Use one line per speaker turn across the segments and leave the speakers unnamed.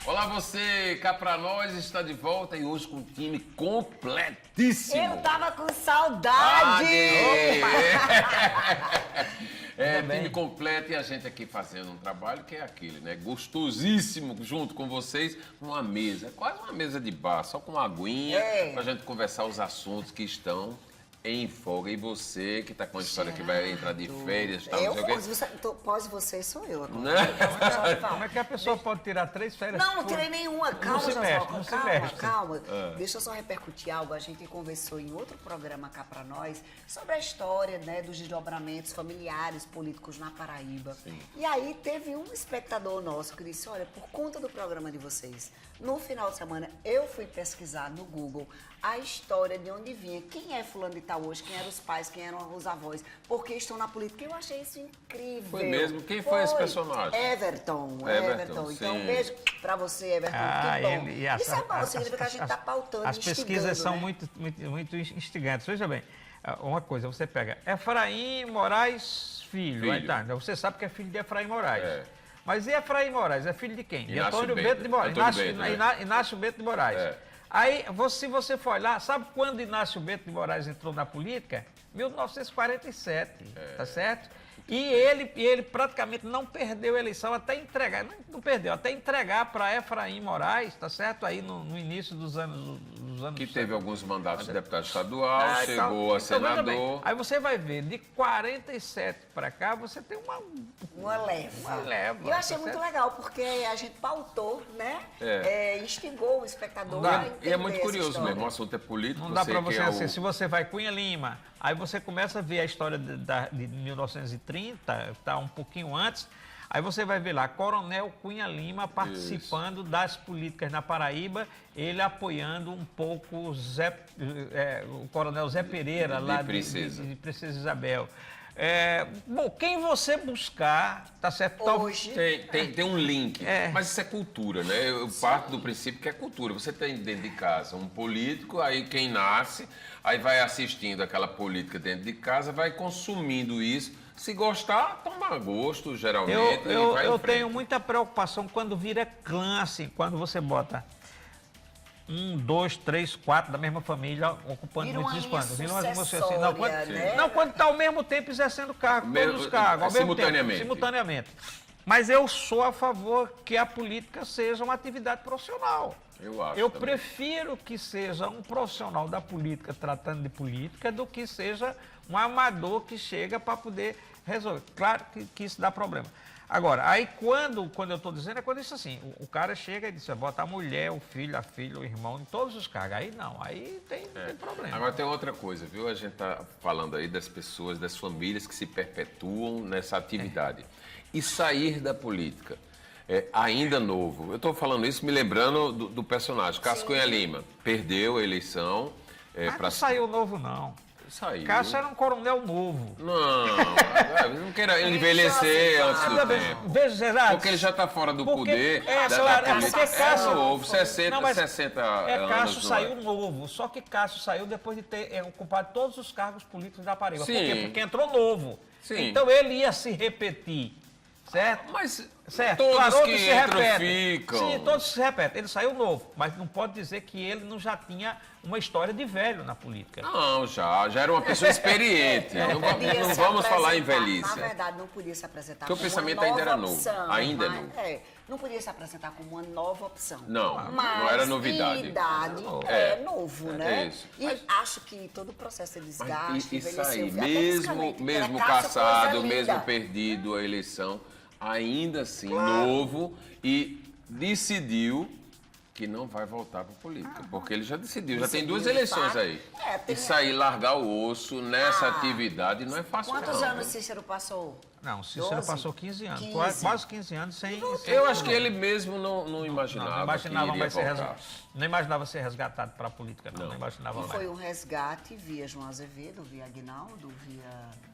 Olá você, cá pra nós, está de volta e hoje com um time completíssimo.
Eu tava com saudade!
Time completo e a gente aqui fazendo um trabalho que é aquele, né? Gostosíssimo, junto com vocês, numa mesa. É quase uma mesa de bar, só com uma aguinha, pra gente conversar os assuntos que estão em folga. E você, que tá com a história que vai entrar de férias, tal, não sei o quê.
Pós você sou eu agora.
Né?
Como é que a pessoa pode tirar 3 férias?
Não tirei nenhuma. Calma,
se mexe, não se mexe.
calma. Deixa eu só repercutir algo. A gente conversou em outro programa cá pra nós sobre a história, né, dos desdobramentos familiares, políticos na Paraíba.
Sim.
E aí teve um espectador nosso que disse, olha, por conta do programa de vocês, no final de semana eu fui pesquisar no Google a história de onde vinha, quem é fulano de tal hoje, quem eram os pais, quem eram os avós, por que estão na política. Eu achei isso incrível.
Foi mesmo? Quem foi esse personagem?
Everton.
Everton,
Então, um
sim.
beijo pra você, Everton. Que bom. Isso é bom, significa que a gente tá pautando,
As pesquisas são
né?
muito instigantes. Veja bem, uma coisa, você pega Efraim Moraes Filho. Aí tá, então você sabe que é filho de Efraim Moraes.
É.
Mas e Efraim Moraes? É filho de quem? De
Inácio
Antônio
Bento.
Bento de Moraes.
Antônio Bento,
Inácio Bento de Moraes.
É.
Aí, se você for olhar, sabe quando Inácio Bento de Moraes entrou na política? 1947, tá certo? E ele praticamente não perdeu a eleição até entregar, não perdeu, até entregar para Efraim Moraes, tá certo? Aí no início dos anos...
Que teve alguns mandatos de deputado estadual, chegou a
Então, veja bem,
senador.
aí você vai ver, de 47 para cá, você tem
Uma leva.
Uma leva,
E eu achei
tá
muito
certo?
legal, porque a gente pautou, né? instigou o espectador
Não,
a
e
entender
é muito
essa
curioso
história.
mesmo, o assunto é político.
Não dá para
que
você
é
assim, se você vai Cunha Lima, aí você começa a ver a história de 1930, tá um pouquinho antes, aí você vai ver lá, Coronel Cunha Lima participando das políticas na Paraíba, ele apoiando um pouco o Coronel Zé Pereira, lá de Princesa Isabel. Bom, quem você buscar, tá certo?
Hoje,
Tem um link, mas isso é cultura, né? Eu parto do princípio que é cultura. Você tem dentro de casa um político, aí quem nasce, aí vai assistindo aquela política dentro de casa, vai consumindo isso. Se gostar, toma gosto, geralmente.
Eu tenho muita preocupação quando vira clã, assim, quando você bota 1, 2, 3, 4 da mesma família ocupando
Vira
muitos
uma
espaços.
linha
Assim,
sucessória, né?
não, quando está ao mesmo tempo exercendo cargo, todos os cargos, ao mesmo tempo, simultaneamente. Mas eu sou a favor que a política seja uma atividade profissional. Eu prefiro que seja um profissional da política tratando de política do que seja um amador que chega para poder resolver. Claro que isso dá problema. Agora, aí quando eu estou dizendo, é quando isso assim, o cara chega e diz, bota a mulher, o filho, a filha, o irmão, em todos os cargos. Aí não, aí tem problema.
Agora tem outra coisa, viu? A gente está falando aí das pessoas, das famílias que se perpetuam nessa atividade. E sair da política. Ainda novo. Eu estou falando isso me lembrando do personagem, Cássio Cunha Lima. Perdeu a eleição.
Não saiu novo, não.
Saiu.
Cássio era um coronel novo.
Não queira envelhecer antes do tempo.
Veja,
Porque ele já está fora do poder.
Porque Cássio...
novo, 60 anos.
Cássio saiu novo, só que Cássio saiu depois de ter ocupado todos os cargos políticos da Paraíba.
Sim.
Por quê? Porque entrou novo.
Sim.
Então ele ia se repetir. Certo?
Mas
todos
claro,
que
se repetem.
Ficam. Sim, todos se repetem. Ele saiu novo, mas não pode dizer que ele não já tinha uma história de velho na política.
Não, já era uma pessoa experiente. Não vamos falar em velhice.
Na verdade, não podia se apresentar
Porque o pensamento ainda era novo. Ainda é novo.
Não podia se apresentar como uma nova opção.
Não era novidade.
Em idade é novo, né?
Isso.
E acho que todo o processo de desgaste,
Isso aí,
envelheceu,
mesmo caçado, mesmo perdido a eleição, ainda assim, novo, e decidiu que não vai voltar para a política, porque ele já decidiu, já tem 2 eleições aí. E sair, largar o osso nessa atividade não é fácil.
Quantos anos Cícero passou?
Não, Cícero passou 15 anos, quase 15 anos sem...
Eu acho que ele mesmo não imaginava que iria voltar.
Não imaginava ser resgatado para a política, não imaginava mais.
Foi um resgate via João Azevedo, via Aguinaldo, via...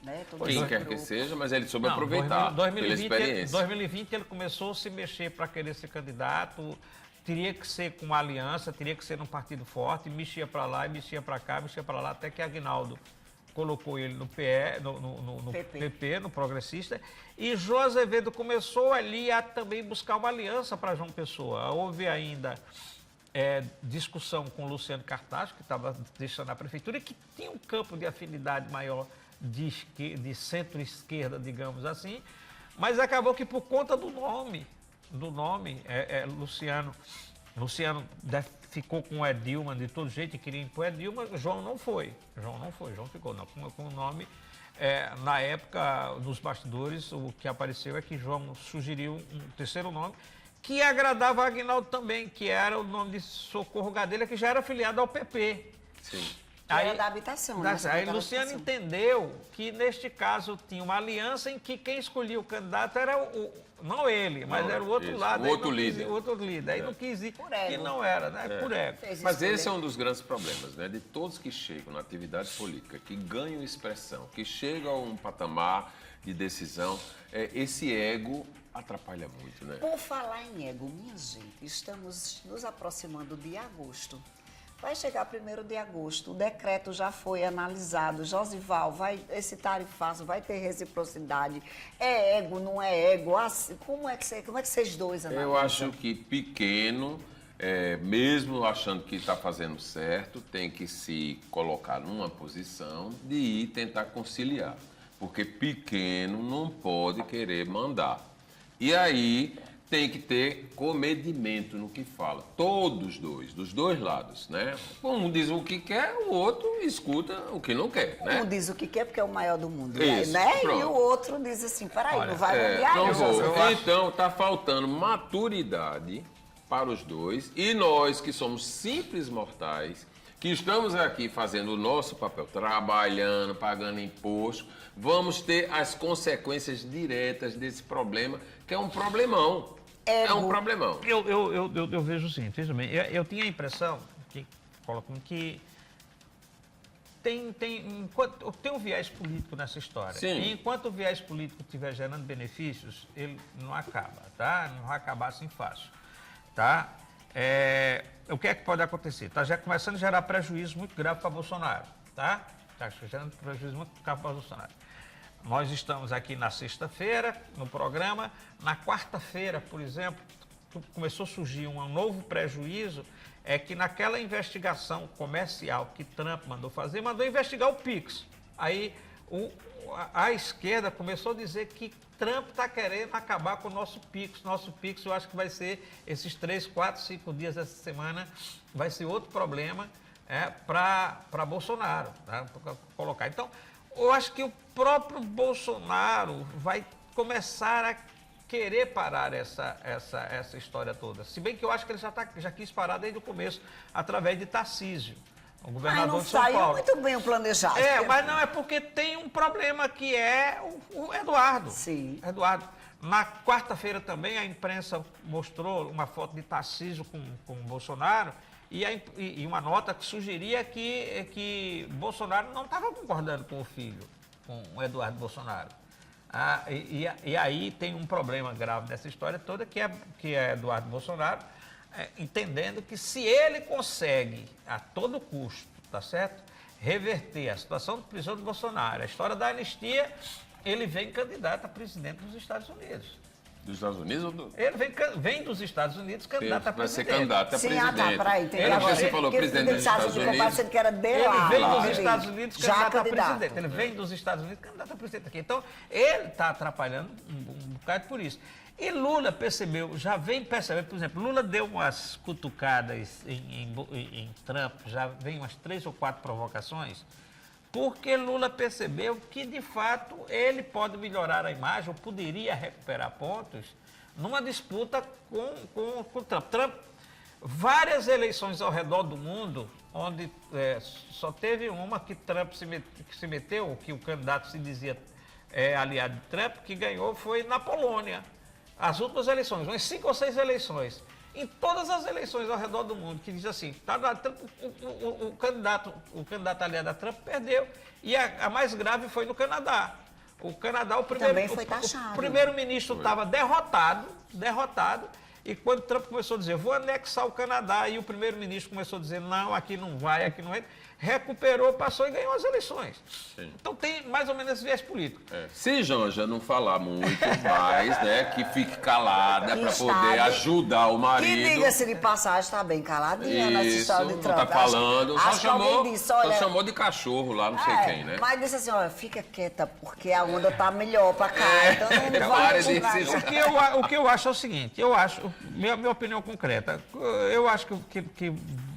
Né,
quem quer que seja, mas ele soube aproveitar pela experiência.
Em 2020 ele começou a se mexer para querer ser candidato, teria que ser com uma aliança, teria que ser num partido forte, mexia para lá, mexia para cá, mexia para lá, até que Aguinaldo colocou ele no PP, no Progressista, e João Azevedo começou ali a também buscar uma aliança para João Pessoa. Houve ainda discussão com Luciano Cartacho, que estava deixando a prefeitura, e que tinha um campo de afinidade maior de centro-esquerda, digamos assim, mas acabou que por conta do nome, Luciano ficou com o Edilma de todo jeito e queria impor Edilma, João não foi. João ficou com o nome. Na época, nos bastidores, o que apareceu é que João sugeriu um terceiro nome, que agradava a Aguinaldo também, que era o nome de Socorro Gadelha, que já era afiliado ao PP.
Sim.
Aí, era da habitação, né?
Aí Luciano entendeu que, neste caso, tinha uma aliança em que quem escolhia o candidato era não ele, mas era o outro lado.
O outro líder.
O outro líder. Aí não quis ir,
por ego.
que não era, né? Por ego.
Mas esse é um dos grandes problemas, né? De todos que chegam na atividade política, que ganham expressão, que chegam a um patamar de decisão, esse ego atrapalha muito, né?
Por falar em ego, minha gente, estamos nos aproximando de agosto. Vai chegar 1º de agosto, o decreto já foi analisado. Josival, esse tarifaço vai ter reciprocidade? É ego, não é ego? Assim, como é que vocês dois analisam?
Eu acho que pequeno, mesmo achando que está fazendo certo, tem que se colocar numa posição de ir tentar conciliar. Porque pequeno não pode querer mandar. E aí tem que ter comedimento no que fala. Todos dos dois lados, né? Um diz o que quer, o outro escuta o que não quer, né?
Um diz o que quer porque é o maior do mundo,
isso,
né?
Pronto.
E o outro diz assim, peraí, não vai mundiar?
Não vou. Então, está faltando maturidade para os dois. E nós, que somos simples mortais, que estamos aqui fazendo o nosso papel, trabalhando, pagando imposto, vamos ter as consequências diretas desse problema, que é um problemão. É um problemão.
Eu vejo o seguinte, veja bem, eu tinha a impressão que tem um viés político nessa história.
Sim.
E enquanto o viés político estiver gerando benefícios, ele não acaba, tá? Não vai acabar assim fácil, tá? O que é que pode acontecer? Está já começando a gerar prejuízo muito grave para Bolsonaro, tá? Está gerando prejuízo muito grave para Bolsonaro. Nós estamos aqui na sexta-feira, no programa. Na quarta-feira, por exemplo, começou a surgir um novo prejuízo, é que naquela investigação comercial que Trump mandou investigar o Pix. Aí a esquerda começou a dizer que Trump está querendo acabar com o nosso Pix. Nosso Pix, eu acho que vai ser esses 3, 4, 5 dias dessa semana, vai ser outro problema para Bolsonaro, tá? Pra colocar. Então, eu acho que o próprio Bolsonaro vai começar a querer parar essa história toda. Se bem que eu acho que ele já quis parar desde o começo, através de Tarcísio, o governador de São Paulo.
Não saiu muito bem o planejado.
Mas não é porque tem um problema que é o Eduardo.
Sim.
Eduardo. Na quarta-feira também a imprensa mostrou uma foto de Tarcísio com o Bolsonaro, e uma nota que sugeria que Bolsonaro não estava concordando com o filho, com o Eduardo Bolsonaro. E aí tem um problema grave dessa história toda, que é Eduardo Bolsonaro, entendendo que se ele consegue, a todo custo, tá certo, reverter a situação de prisão do Bolsonaro, a história da anistia, ele vem candidato a presidente dos Estados Unidos.
Dos Estados Unidos ou do...
Ele vem dos Estados Unidos candidato a presidente.
Vai ser candidato a presidente.
Peraí.
Você falou presidente dos Estados Unidos.
Que era
ele vem dos Estados Unidos candidato a presidente. Ele vem dos Estados Unidos candidato a presidente aqui. Então, ele está atrapalhando um bocado por isso. E Lula percebeu, já vem percebendo, por exemplo, Lula deu umas cutucadas em Trump, já vem umas 3 ou 4 provocações, porque Lula percebeu que, de fato, ele pode melhorar a imagem, ou poderia recuperar pontos, numa disputa com Trump. Trump, várias eleições ao redor do mundo, onde só teve uma que Trump se meteu, que o candidato se dizia aliado de Trump, que ganhou, foi na Polônia. As últimas eleições, umas 5 ou 6 eleições. Em todas as eleições ao redor do mundo, que diz assim, o candidato aliado a Trump perdeu. E a mais grave foi no Canadá. O Canadá, o primeiro-ministro estava derrotado, e quando Trump começou a dizer, vou anexar o Canadá, e o primeiro-ministro começou a dizer, não, aqui não vai, aqui não entra, recuperou, passou e ganhou as eleições. Sim. Então tem mais ou menos esse viés político.
Se Janja não falar muito mais, né, que fique calada para poder ajudar o marido.
Que diga-se de passagem, está bem caladinha nessa história de Trump.
Não tá falando,
acho
só chamou de cachorro lá, não sei quem, né?
Mas disse assim, olha, fica quieta, porque a onda tá melhor para cá. Então não vai
o que eu acho é o seguinte, minha opinião concreta, eu acho que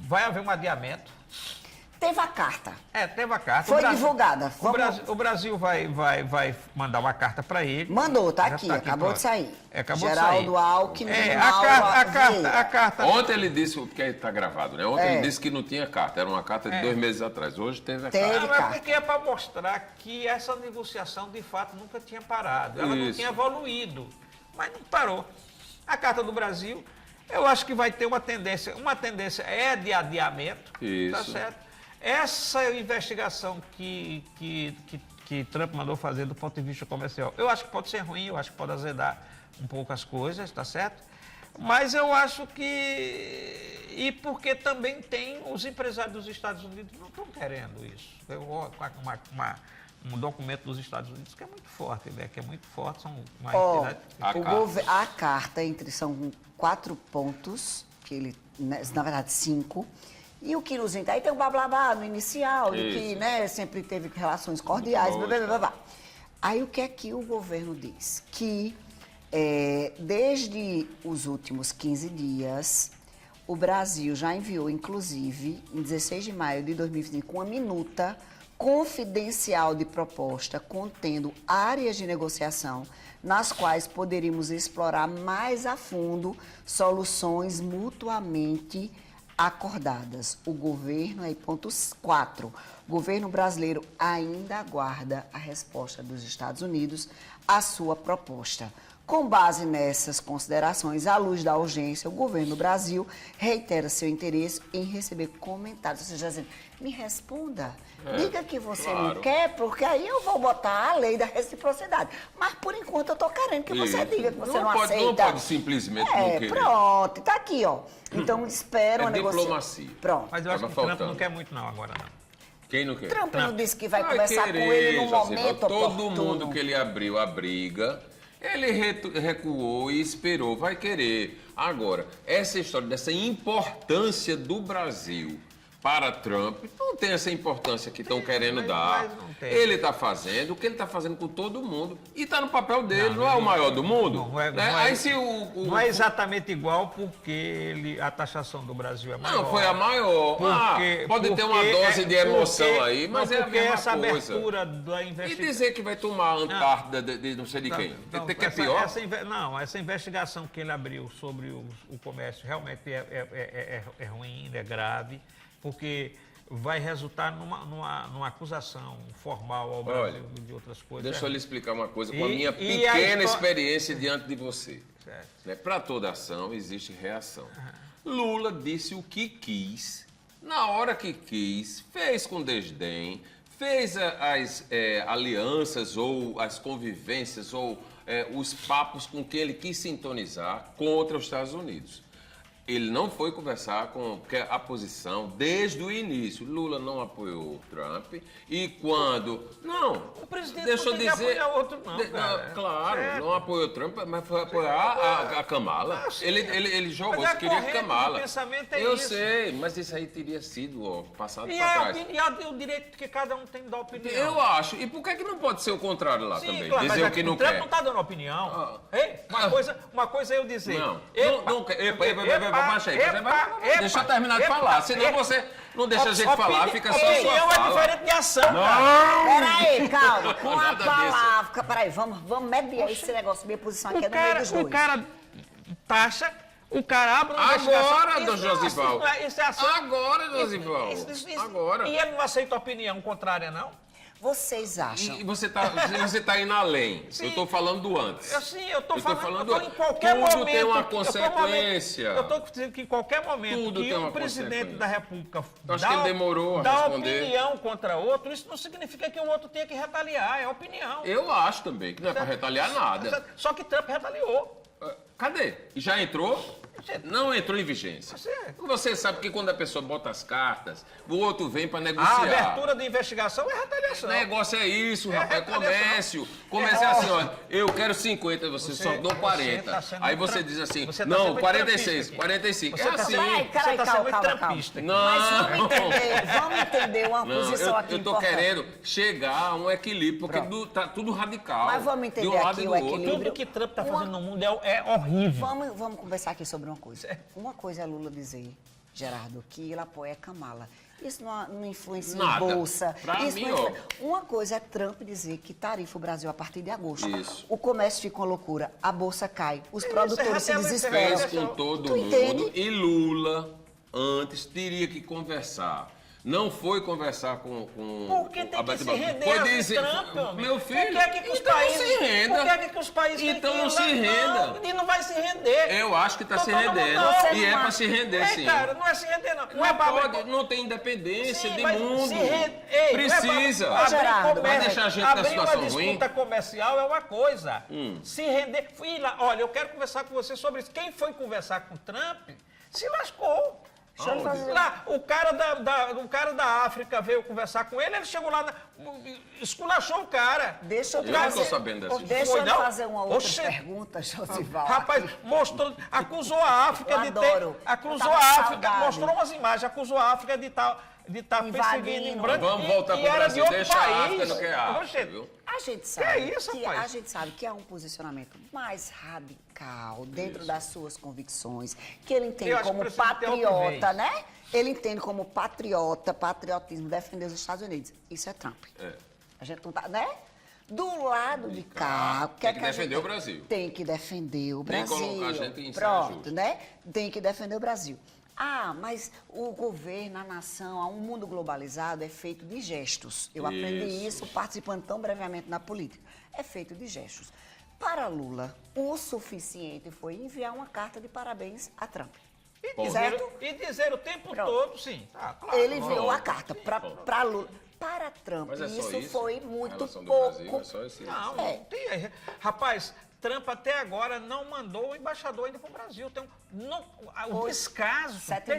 vai haver um adiamento.
Teve a carta.
Teve a carta.
Foi divulgada.
O Brasil vai mandar uma carta para ele.
Mandou, tá aqui, acabou de sair.
Acabou
Geraldo
de sair.
Alckmin.
A carta.
Ontem ele disse, porque está gravado, né? Ontem ele disse que não tinha carta, era uma carta de 2 meses atrás. Hoje teve a carta.
Mas porque é para mostrar que essa negociação, de fato, nunca tinha parado. Ela não tinha evoluído, mas não parou. A carta do Brasil, eu acho que vai ter uma tendência é de adiamento, tá certo? Essa investigação que Trump mandou fazer do ponto de vista comercial, eu acho que pode ser ruim, eu acho que pode azedar um pouco as coisas, tá certo? Mas eu acho que... E porque também tem os empresários dos Estados Unidos não estão querendo isso. Um documento dos Estados Unidos que é muito forte, né? Que é muito forte, são uma entidade...
A carta são 4 pontos, que ele, na verdade, 5. E o que nos entra? Aí tem o blá no inicial, de que, né, sempre teve relações cordiais, blá, blá, blá, blá. Aí o que é que o governo diz? Que desde os últimos 15 dias, o Brasil já enviou, inclusive, em 16 de maio de 2025, uma minuta confidencial de proposta contendo áreas de negociação nas quais poderíamos explorar mais a fundo soluções mutuamente acordadas. O governo, aí ponto 4, o governo brasileiro ainda aguarda a resposta dos Estados Unidos à sua proposta. Com base nessas considerações, à luz da urgência, o governo do Brasil reitera seu interesse em receber comentários. Ou seja, me responda, diga que você não quer, porque aí eu vou botar a lei da reciprocidade. Mas, por enquanto, eu estou querendo que você diga que você não aceita.
Não pode simplesmente não querer.
Pronto, está aqui, ó. Então, espera uma negociação.
Diplomacia.
Pronto.
Mas eu acho que o Trump não quer muito não agora, não.
Quem não quer?
Trump não disse que vai conversar com ele no momento
oportuno. Todo mundo que ele abriu a briga... Ele recuou e esperou, vai querer. Agora, essa história dessa importância do Brasil para Trump, não tem essa importância que estão querendo dar. Ele está fazendo o que ele está fazendo com todo mundo. E está no papel dele, não é o maior do mundo?
Não é exatamente igual porque a taxação do Brasil é maior.
Não, foi a maior. Pode ter uma dose de emoção aí, mas é a mesma
essa
coisa.
Abertura da investigação...
E dizer que vai tomar a Antártida de não sei de quem? Que é pior?
Essa investigação que ele abriu sobre o comércio realmente é ruim, é grave, porque vai resultar numa acusação formal ao Brasil de outras coisas.
Deixa eu lhe explicar uma coisa com a minha pequena experiência diante de você. Né? Para toda ação existe reação. Lula disse o que quis, na hora que quis, fez com desdém, fez as alianças ou as convivências ou os papos com quem ele quis sintonizar contra os Estados Unidos. Ele não foi conversar porque a posição, desde o início, Lula não apoiou Trump e quando... Não,
o presidente
deixa eu dizer...
Não outro, não,
claro, não apoiou Trump, mas foi apoiar a Kamala. Ele jogou,
mas
queria Kamala.
O pensamento é
eu
isso.
sei, mas isso aí teria sido passado
para
trás.
E o direito que cada um tem de dar opinião.
Eu acho. E por que não pode ser o contrário lá também?
Claro,
dizer o que não quer.
O Trump não está dando opinião. Uma coisa é eu dizer...
Não quer. Baixa aí, deixa eu terminar de falar, senão você não deixa a gente falar, fica só a sua fala.
Opinião é diferente de ação,
Peraí, calma, com a palavra, peraí, vamos mediar esse negócio, minha posição aqui é no meio dos dois.
O cara taxa, o cara abre uma
investigação. Agora, Dom Josival.
Isso é ação.
Agora, Josival. Agora.
E ele não aceita opinião contrária, não?
Vocês acham?
E você tá indo além. Sim. Eu estou falando do antes.
Eu estou falando em qualquer momento.
Tudo tem uma consequência.
Eu estou dizendo que em qualquer momento
tudo
que um presidente da República
acho que ele demorou a
dá
responder.
Opinião contra outro, isso não significa que o outro tenha que retaliar, é opinião.
Eu acho também que não é para retaliar nada.
Só que Trump retaliou.
Cadê? Já entrou? Não entrou em vigência. Você sabe que quando a pessoa bota as cartas, o outro vem para negociar.
A abertura da investigação é retaliação.
O negócio é isso, rapaz, é comércio. Comércio é assim, ó, eu quero 50, você só dou 40. Aí você diz assim, não, 46, 45. É assim.
Você tá sendo muito trampista.
Não.
Mas vamos entender uma posição aqui
eu tô
importante.
querendo chegar a um equilíbrio, porque tá tudo radical.
Mas vamos entender
de um lado
aqui
e do
o
outro.
equilíbrio.
Tudo que Trump está fazendo no mundo é horrível.
Vamos conversar aqui sobre uma coisa. Uma coisa é Lula dizer, Gerardo, que ele apoia Kamala. Isso não influencia em bolsa.
Pra
isso
mim,
não Uma coisa é Trump dizer que tarifa o Brasil a partir de agosto.
Isso.
O comércio fica uma loucura, a bolsa cai, os produtores se desesperam.
Fez com todo mundo. E Lula, antes, teria que conversar. Não foi conversar com
Por que tem que se render
foi
a
dizer,
Trump,
meu filho,
por que os
então
países,
não se renda.
Por que os países
então
têm que
não se renda.
Não, e não vai se render.
Eu acho que está se rendendo. E é para se render, sim.
Cara, não é se render, não.
Não, pode, não tem independência de mundo. Precisa.
Vai
deixar a gente na situação
ruim. Abrir uma disputa comercial é uma coisa. Se render... Fui lá, olha, eu quero conversar com você sobre isso. Quem foi conversar com o Trump se lascou. Lá, o cara da África veio conversar com ele chegou lá, esculachou o cara.
Deixa eu fazer uma outra pergunta, Josival.
Rapaz, acusou a África de ter... Acusou a África, mostrou umas imagens, acusou a África de estar perseguindo em branco.
Vamos voltar para o Brasil, deixa a África no que é a África, viu?
A gente sabe que há um posicionamento mais radical dentro das suas convicções, que ele entende como patriota, né? Ele entende como patriotismo, defender os Estados Unidos. Isso é Trump. A gente não tá, né? Do lado de cá,
tem que defender o Brasil.
Tem que defender o Brasil.
Tem que colocar a gente em
Pronto, né? Tem que defender o Brasil. Mas o governo, a nação, um mundo globalizado é feito de gestos. Eu aprendi isso participando tão brevemente na política. É feito de gestos. Para Lula, o suficiente foi enviar uma carta de parabéns a Trump.
E dizer o tempo todo, sim.
Claro. Ele enviou a carta para Lula. Para Trump, isso foi muito pouco.
Não tem. Rapaz, Trump até agora não mandou o embaixador ainda para o Brasil. O descaso,
7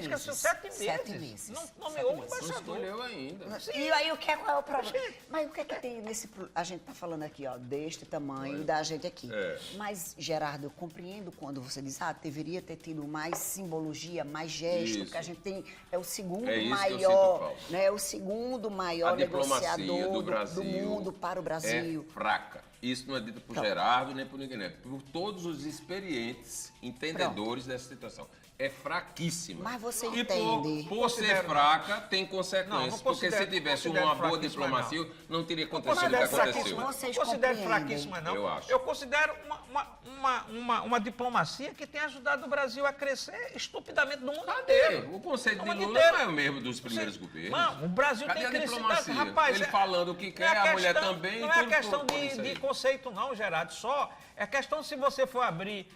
meses.
Não nomeou o embaixador.
Não escolheu ainda.
E aí, qual é o problema? Mas o que é que tem nesse... A gente está falando aqui, ó, deste tamanho da gente aqui. Mas, Gerardo, eu compreendo quando você diz, deveria ter tido mais simbologia, mais gesto, porque a gente tem... É o segundo maior, né? É o segundo maior negociador do mundo para o Brasil.
É fraca. Isso não é dito por Gerardo nem por ninguém, por todos os experientes entendedores dessa situação. É fraquíssima.
Mas você entende.
Por ser fraca, tem consequências. Porque se tivesse uma boa diplomacia, não teria acontecido o que aconteceu.
Vocês
considero fraquíssima, não.
Eu acho.
Eu considero uma diplomacia que tem ajudado o Brasil a crescer estupidamente no mundo inteiro.
O conceito de Lula não é o mesmo dos primeiros governos.
Não, o Brasil tem crescido. Rapaz,
ele falando o que quer, a mulher também.
Não é questão de conceito, não, Gerardo. Só é questão se você for abrir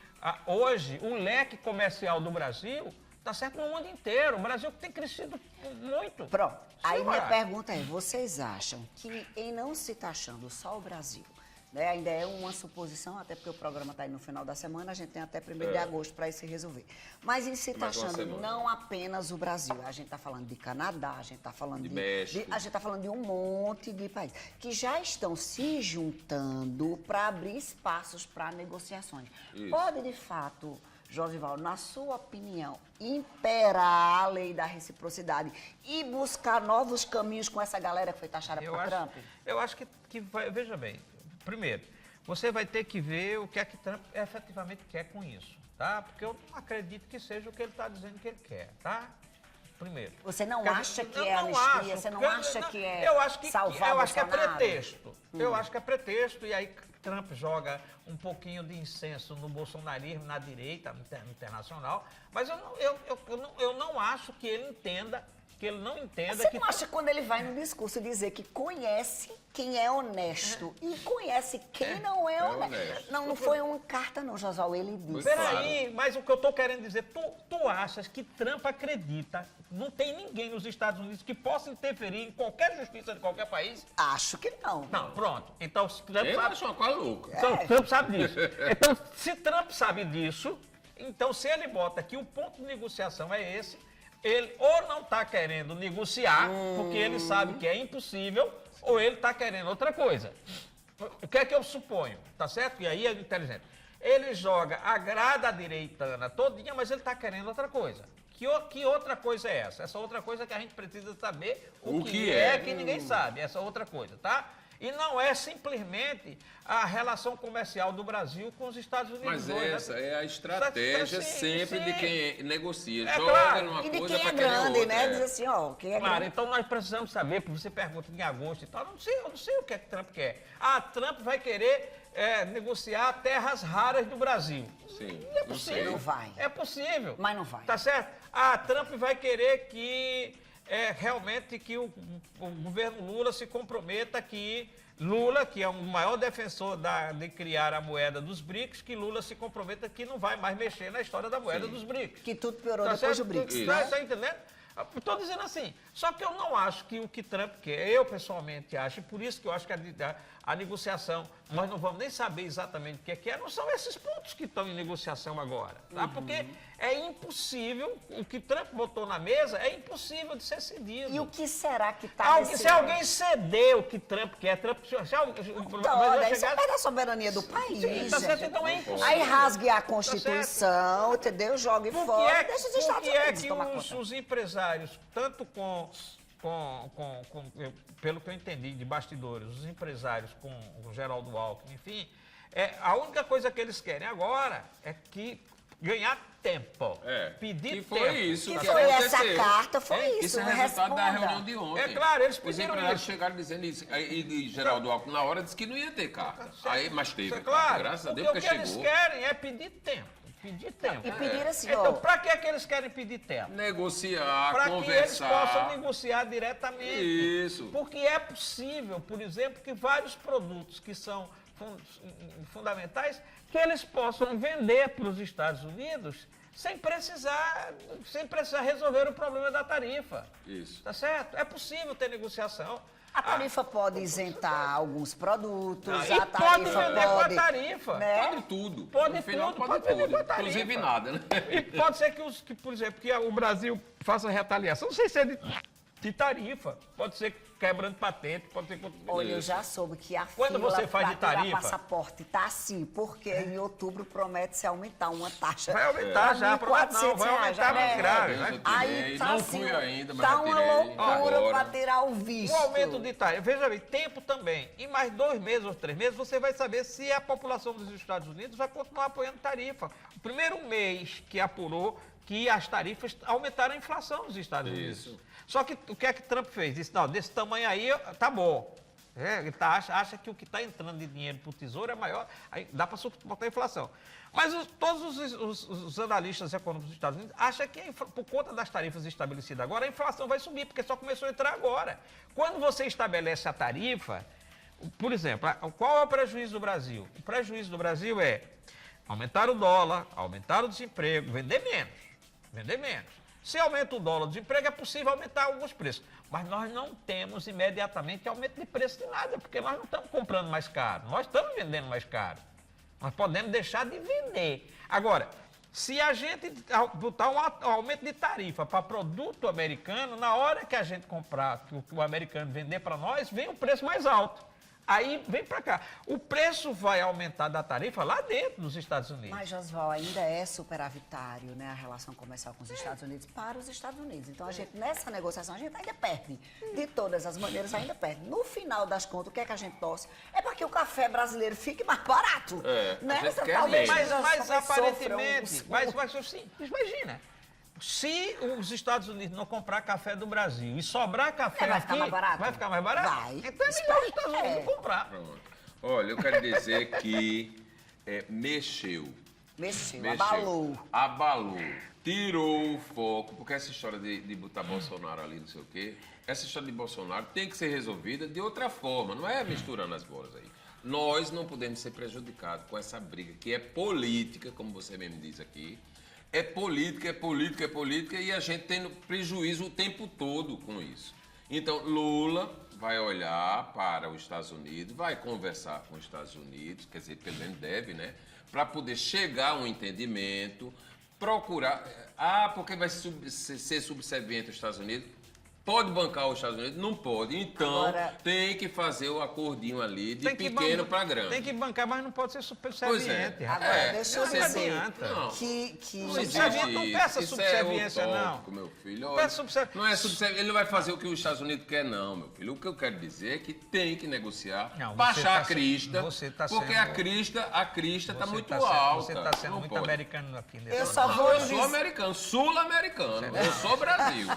hoje o leque comercial do Brasil. Tá certo no mundo inteiro. O Brasil tem crescido muito.
Pronto. Aí minha pergunta é, vocês acham que em não se taxando só o Brasil, né, ainda é uma suposição, até porque o programa está aí no final da semana, a gente tem até 1º de agosto para isso se resolver. Mas em se taxando não apenas o Brasil, a gente está falando de Canadá, a gente está falando de México, a gente está falando de um monte de países que já estão se juntando para abrir espaços para negociações. Isso. Pode, de fato, Josival, na sua opinião, imperar a lei da reciprocidade e buscar novos caminhos com essa galera que foi taxada por Trump?
Eu acho que vai, veja bem, primeiro, você vai ter que ver o que é que Trump efetivamente quer com isso, tá? Porque eu não acredito que seja o que ele está dizendo que ele quer, tá? Primeiro.
Você não acha que é anistia? Você não acha que é salvar
Eu acho que é pretexto. Eu acho que é pretexto e aí Trump joga um pouquinho de incenso no bolsonarismo, na direita internacional, mas eu não acho que ele entenda que ele não entenda
Você
que...
não acha quando ele vai no discurso dizer que conhece quem é honesto e conhece quem não é honesto? Não foi uma carta não, Josual, ele disse.
Peraí, mas o que eu estou querendo dizer, tu achas que Trump acredita, não tem ninguém nos Estados Unidos que possa interferir em qualquer justiça de qualquer país?
Acho que não.
Não, pronto. Então, se Trump
eu
sabe...
acho uma coisa louca.
Então, Trump sabe disso. Então, se Trump sabe disso, então se ele bota que o ponto de negociação é esse, ele ou não está querendo negociar, porque ele sabe que é impossível, ou ele está querendo outra coisa. O que é que eu suponho? Tá certo? E aí é inteligente. Ele joga a grada direitana todinha, mas ele está querendo outra coisa. Que outra coisa é essa? Essa outra coisa que a gente precisa saber o que é que ninguém sabe. Essa outra coisa, tá? E não é simplesmente a relação comercial do Brasil com os Estados Unidos.
Mas essa é a estratégia sempre de quem negocia.
É
joga
claro.
numa
E de
coisa
quem é
para
grande,
outra,
né? Diz assim, ó, quem é
claro,
grande.
então nós precisamos saber, porque você pergunta em agosto e tal, eu não sei o que é que Trump quer. Trump vai querer negociar terras raras do Brasil.
Sim,
não é possível.
Não vai.
É possível.
Mas não vai.
Tá certo? Trump vai querer que realmente que o governo Lula se comprometa que Lula, que é o maior defensor de criar a moeda dos BRICS, que Lula se comprometa que não vai mais mexer na história da moeda dos BRICS.
Que tudo piorou
Tá
depois
certo?
do BRICS.
Tá entendendo? Estou dizendo assim, só que eu não acho que o que Trump quer, eu pessoalmente acho, e por isso que eu acho que a negociação, nós não vamos nem saber exatamente o que é, não são esses pontos que estão em negociação agora, tá? Porque é impossível, o que Trump botou na mesa é impossível de ser cedido.
E o que será que está
Se alguém ceder o que Trump quer,
isso é da soberania do país.
Tá certo? Então é impossível.
Aí rasgue a Constituição, entendeu? Jogue fora, deixa os Estados Unidos tomar conta.
Os empresários, tanto pelo que eu entendi de bastidores, os empresários com o Geraldo Alckmin, enfim, a única coisa que eles querem agora é ganhar tempo. Pedir
que foi
tempo.
Isso
que foi
aconteceu.
essa carta, foi isso.
Isso é resultado da reunião de ontem.
É claro, eles
Os
pediram
empresários
isso.
chegaram dizendo isso. E Geraldo Alckmin, na hora, disse que não ia ter carta. Mas teve.
Claro,
Graças a Deus,
porque
porque
o que
chegou.
eles querem é pedir tempo. Pedir tempo.
E pedir assim,
Então, para que eles querem pedir tempo?
Negociar,
Para que eles
conversar.
possam negociar diretamente.
Isso.
Porque é possível, por exemplo, que vários produtos que são fundamentais, que eles possam vender para os Estados Unidos sem precisar resolver o problema da tarifa.
Isso.
Tá certo? É possível ter negociação.
A tarifa pode isentar algulos produtos,
E
a
pode
tarifa
vender com a tarifa.
né?
Pode tudo.
Pode
No final,
tudo,
pode
vender
tudo.
com a tarifa.
Inclusive nada, né?
E pode ser que, por exemplo, que o Brasil faça retaliação. Não sei se é de tarifa. Pode ser quebrando patente, pode ser...
Olha, eu já soube que a
Quando
fila
você faz
para
de
tirar
tarifa-
passaporte tá assim, porque em outubro promete-se aumentar uma taxa.
Vai aumentar já,
R$ 1.400
vai aumentar mais grave.
Eu tirei,
Aí tá
não
assim,
fui ainda, mas
tá
já
uma
tirei.
loucura
Agora.
para tirar o visto.
O aumento de tarifa, veja bem, tempo também. Em mais 2 meses ou 3 meses, você vai saber se a população dos Estados Unidos vai continuar apoiando tarifa. O primeiro mês que apurou que as tarifas aumentaram a inflação nos Estados Unidos. Só que o que é que Trump fez? Disse, não, desse tamanho aí tá bom. Ele acha que o que está entrando de dinheiro para o Tesouro é maior, aí dá para suportar a inflação. Mas todos os analistas econômicos dos Estados Unidos acham que, por conta das tarifas estabelecidas agora, a inflação vai subir, porque só começou a entrar agora. Quando você estabelece a tarifa, por exemplo, qual é o prejuízo do Brasil? O prejuízo do Brasil é aumentar o dólar, aumentar o desemprego, vender menos. Vender menos. Se aumenta o dólar, o desemprego, é possível aumentar alguns preços. Mas nós não temos imediatamente aumento de preço de nada, porque nós não estamos comprando mais caro, nós estamos vendendo mais caro. Nós podemos deixar de vender. Agora, se a gente botar um aumento de tarifa para produto americano, na hora que a gente comprar, que o americano vender para nós, vem um preço mais alto. Aí vem para cá. O preço vai aumentar da tarifa lá dentro dos Estados Unidos.
Mas, Josval, ainda é superavitário, né, a relação comercial com os Estados Unidos para os Estados Unidos. Então, a gente, nessa negociação, a gente ainda perde. De todas as maneiras, ainda perde. No final das contas, o que é que a gente torce? É para que o café brasileiro fique mais barato.
A gente quer
Talvez
mesmo.
Mas aparentemente, mas sim, imagina. Se os Estados Unidos não comprar café do Brasil e sobrar café
vai ficar
aqui,
mais barato?
vai ficar mais barato?
Vai.
Então é melhor os Estados Unidos não comprar.
Pronto. Olha, eu quero dizer que mexeu.
Mexeu, abalou.
Abalou. Tirou o foco, porque essa história de botar Bolsonaro ali, não sei o quê, essa história de Bolsonaro tem que ser resolvida de outra forma, não é misturando as bolas aí. Nós não podemos ser prejudicados com essa briga, que é política, como você mesmo diz aqui. É política, é política, é política, e a gente tendo prejuízo o tempo todo com isso. Então, Lula vai olhar para os Estados Unidos, vai conversar com os Estados Unidos, quer dizer, pelo menos deve, né? Para poder chegar a um entendimento, procurar... porque vai ser subserviente aos Estados Unidos? Pode bancar os Estados Unidos? Não pode. Então, agora, tem que fazer o acordinho ali de pequeno para grande.
Tem que bancar, mas não pode ser subserviente.
Pois é. Agora, deixa eu dizer que
subserviente não peça subserviência, não.
Meu filho. Não é subserviente. Ele não vai fazer o que os Estados Unidos quer, não, meu filho. O que eu quero dizer é que tem que negociar, baixar a crista, porque a crista está muito alta.
Você está sendo muito americano aqui.
Eu só vou dizer...
Eu sou americano, sul-americano. Eu sou Brasil.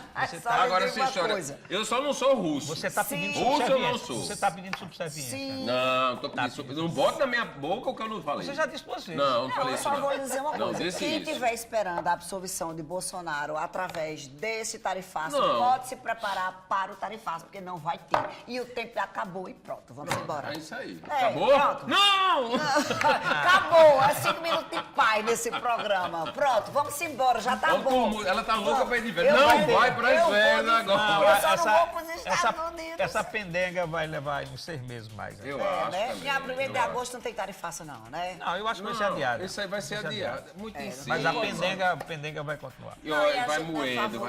Agora, se coisa. Eu só não sou russo.
Você está pedindo
subserviência. Russo eu não sou.
Você está pedindo subserviência.
Sim.
Não, tô pedindo subserviência. Não bota na minha boca o que eu não falei.
Você já disse por você.
Não falei isso não.
Eu só vou dizer uma coisa. Quem estiver esperando a absolvição de Bolsonaro através desse tarifaço, pode se preparar para o tarifaço, porque não vai ter. E o tempo acabou e pronto. Vamos embora.
É isso aí. Acabou? Pronto. Não!
Acabou. É 5 minutos de paz nesse programa. Pronto, vamos embora. Já tá bom.
Ela tá louca pra ir de férias. Não vai pra férias agora.
Eu só não vou pros Estados Unidos.
Essa pendenga vai levar uns 6 meses mais.
Né? Eu acho.
Né? Dia 1º de agosto não tem tarifaço, não, né?
Não, eu acho que vai ser adiado.
Isso aí vai ser adiado. Muito em cima.
Mas a pendenga vai continuar.
E olha, vai moendo.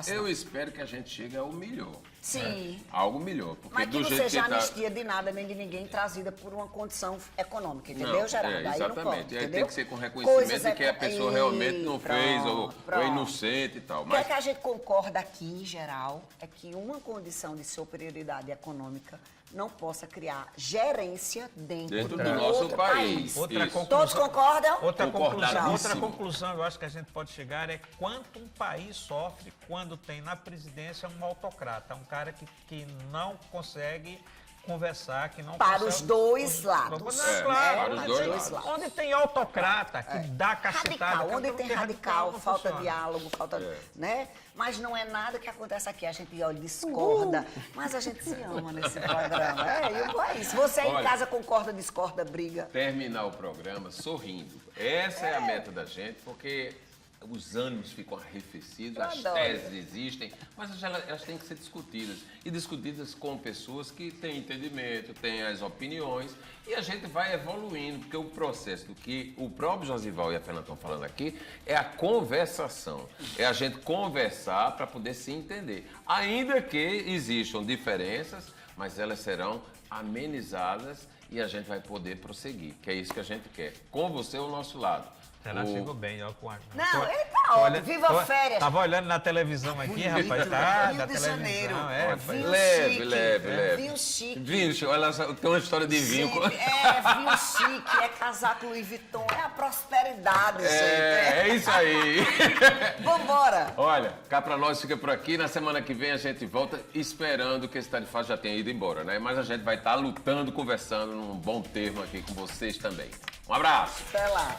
Eu espero que a gente chegue ao melhor.
Sim.
Né? Algo melhor. Porque
mas que não seja anistia de nada nem de ninguém trazida por uma condição econômica, entendeu, Geraldo?
Exatamente. Aí tem que ser com reconhecimento de que a pessoa realmente não fez ou é inocente e tal.
Mas... O que a gente concorda aqui, em geral, é que uma condição de superioridade econômica não possa criar gerência dentro
do nosso país.
Todos concordam?
Outra conclusão, eu acho que a gente pode chegar é quanto um país sofre quando tem na presidência um autocrata, um cara que não consegue conversar, que não
para os dois lados.
Para os dois lados.
Onde tem autocrata, que dá cacetada.
Radical, onde tem radical, falta diálogo, falta... né? Mas não é nada que acontece aqui. A gente olha, discorda, mas a gente se ama nesse programa. É isso. Você em casa concorda, discorda, briga.
Terminar o programa sorrindo. Essa é a meta da gente, porque... Os ânimos ficam arrefecidos, as teses existem, mas elas têm que ser discutidas. E discutidas com pessoas que têm entendimento, têm as opiniões, e a gente vai evoluindo, porque o processo do que o próprio Josival e a Fernanda estão falando aqui é a conversação. É a gente conversar para poder se entender. Ainda que existam diferenças, mas elas serão amenizadas e a gente vai poder prosseguir, que é isso que a gente quer. Com você ao nosso lado.
Ela chegou bem, ó, com a...
Não, ele tá ótimo. Viva férias.
Tava olhando na televisão aqui, rapaz. Tá,
Rio de Janeiro.
Leve.
Vinho chique.
Vinho chique. Olha, tem uma história de vinho.
Vinho chique, é casaco Louis Vuitton, é a prosperidade, gente.
É isso aí.
Vambora.
Olha, cá pra nós fica por aqui. Na semana que vem a gente volta esperando que esse tarifaço já tenha ido embora, né? Mas a gente vai estar lutando, conversando num bom termo aqui com vocês também. Um abraço.
Até lá.